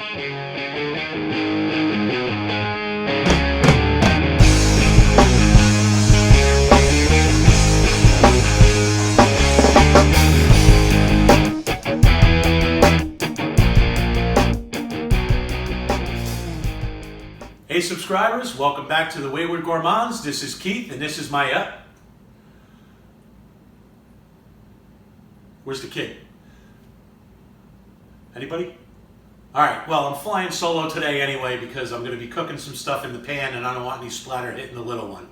Hey subscribers, welcome back to the Wayward Gourmands. This is Keith and this is my where's the kid? Anybody? Alright, well I'm flying solo today anyway because I'm going to be cooking some stuff in the pan and I don't want any splatter hitting the little one.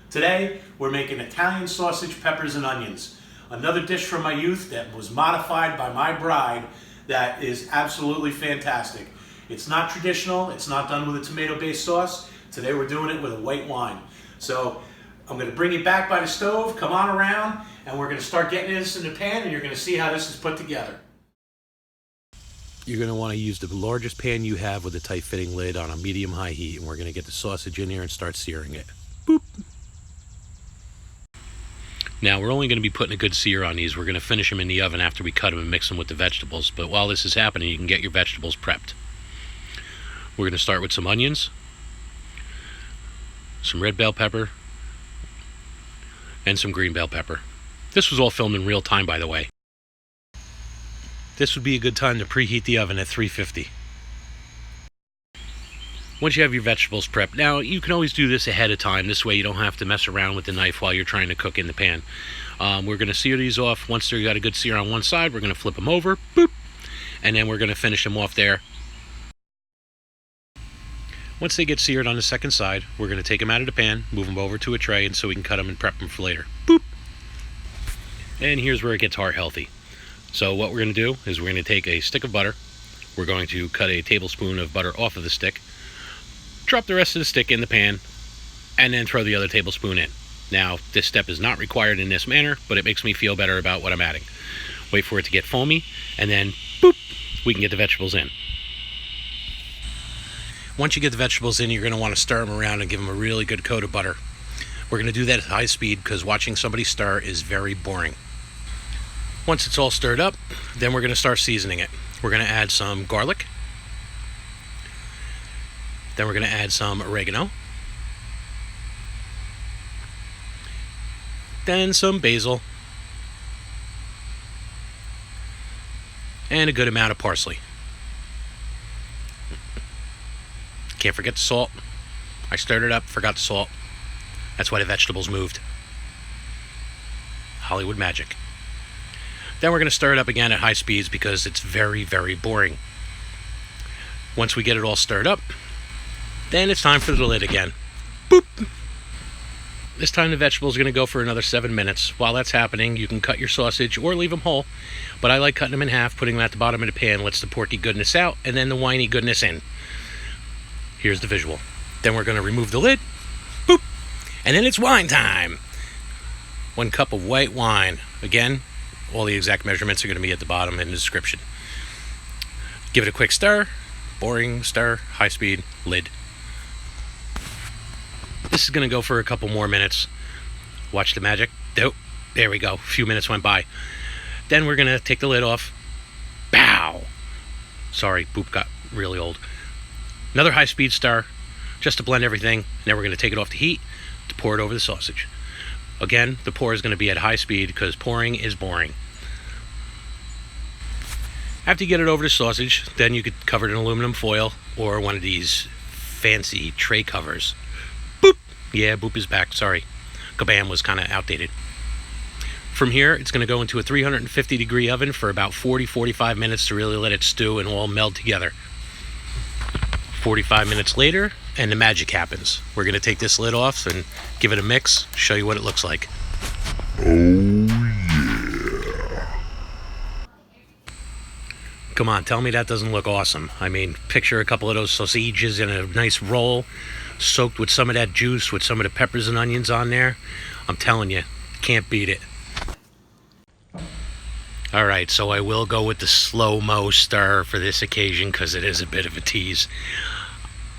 Today we're making Italian sausage, peppers, and onions. Another dish from my youth that was modified by my bride that is absolutely fantastic. It's not traditional, it's not done with a tomato-based sauce. Today we're doing it with a white wine. So I'm going to bring you back by the stove, come on around, and we're going to start getting this in the pan and you're going to see how this is put together. You're going to want to use the largest pan you have with a tight fitting lid on a medium-high heat, and we're going to get the sausage in here and start searing it. Boop! Now we're only going to be putting a good sear on these. We're going to finish them in the oven after we cut them and mix them with the vegetables. But while this is happening, you can get your vegetables prepped. We're going to start with some onions, some red bell pepper, and some green bell pepper. This was all filmed in real time, by the way. This would be a good time to preheat the oven at 350. Once you have your vegetables prepped, now you can always do this ahead of time. This way you don't have to mess around with the knife while you're trying to cook in the pan. We're going to sear these off. Once they've got a good sear on one side, we're going to flip them over, boop, and then we're going to finish them off there. Once they get seared on the second side, we're going to take them out of the pan, move them over to a tray, and so we can cut them and prep them for later. Boop! And here's where it gets heart healthy. So what we're going to do is we're going to take a stick of butter. We're going to cut a tablespoon of butter off of the stick, drop the rest of the stick in the pan, and then throw the other tablespoon in. Now, this step is not required in this manner, but it makes me feel better about what I'm adding. Wait for it to get foamy, and then, boop, we can get the vegetables in. Once you get the vegetables in, you're going to want to stir them around and give them a really good coat of butter. We're going to do that at high speed because watching somebody stir is very boring. Once it's all stirred up, then we're going to start seasoning it. We're going to add some garlic. Then we're going to add some oregano. Then some basil. And a good amount of parsley. Can't forget the salt. I stirred it up, forgot the salt. That's why the vegetables moved. Hollywood magic. Then we're going to stir it up again at high speeds because it's very, very boring. Once we get it all stirred up, then it's time for the lid again. Boop! This time the vegetables are going to go for another 7 minutes. While that's happening, you can cut your sausage or leave them whole. But I like cutting them in half, putting them at the bottom of the pan, lets the porky goodness out, and then the winey goodness in. Here's the visual. Then we're going to remove the lid. Boop! And then it's wine time. 1 cup of white wine. Again, all the exact measurements are going to be at the bottom in the description. Give it a quick stir. Boring stir. High speed. Lid. This is going to go for a couple more minutes. Watch the magic. Oh, there we go. A few minutes went by. Then we're going to take the lid off. Bow! Sorry, boop got really old. Another high-speed stir, just to blend everything. And then we're going to take it off the heat to pour it over the sausage. Again, the pour is going to be at high speed because pouring is boring. After you get it over the sausage, then you could cover it in aluminum foil or one of these fancy tray covers. Boop! Yeah, boop is back. Sorry. Kabam was kind of outdated. From here, it's going to go into a 350-degree oven for about 40-45 minutes to really let it stew and all meld together. 45 minutes later, and the magic happens. We're going to take this lid off and give it a mix, show you what it looks like. Oh, yeah. Come on, tell me that doesn't look awesome. I mean, picture a couple of those sausages in a nice roll, soaked with some of that juice, with some of the peppers and onions on there. I'm telling you, can't beat it. Alright, so I will go with the slow-mo stir for this occasion because it is a bit of a tease.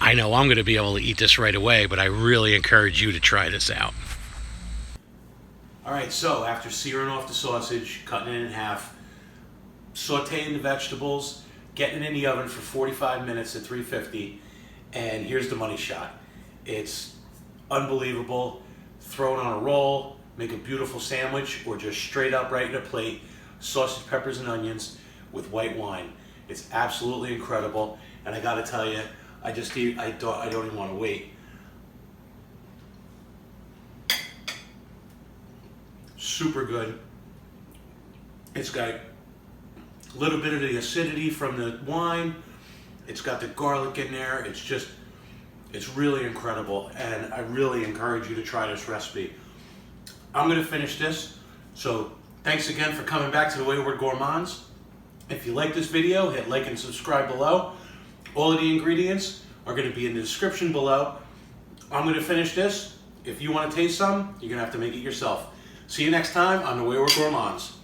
I know I'm going to be able to eat this right away, but I really encourage you to try this out. Alright, so after searing off the sausage, cutting it in half, sauteing the vegetables, getting it in the oven for 45 minutes at 350, and here's the money shot. It's unbelievable. Throw it on a roll, make a beautiful sandwich, or just straight up right in a plate, sausage, peppers, and onions with white wine. It's absolutely incredible, and I gotta tell you, I don't even want to wait. Super good. It's got a little bit of the acidity from the wine. It's got the garlic in there. It's really incredible, and I really encourage you to try this recipe. I'm gonna finish this, so thanks again for coming back to the Wayward Gourmands. If you like this video, hit like and subscribe below. All of the ingredients are gonna be in the description below. I'm gonna finish this. If you wanna taste some, you're gonna have to make it yourself. See you next time on the Wayward Gourmands.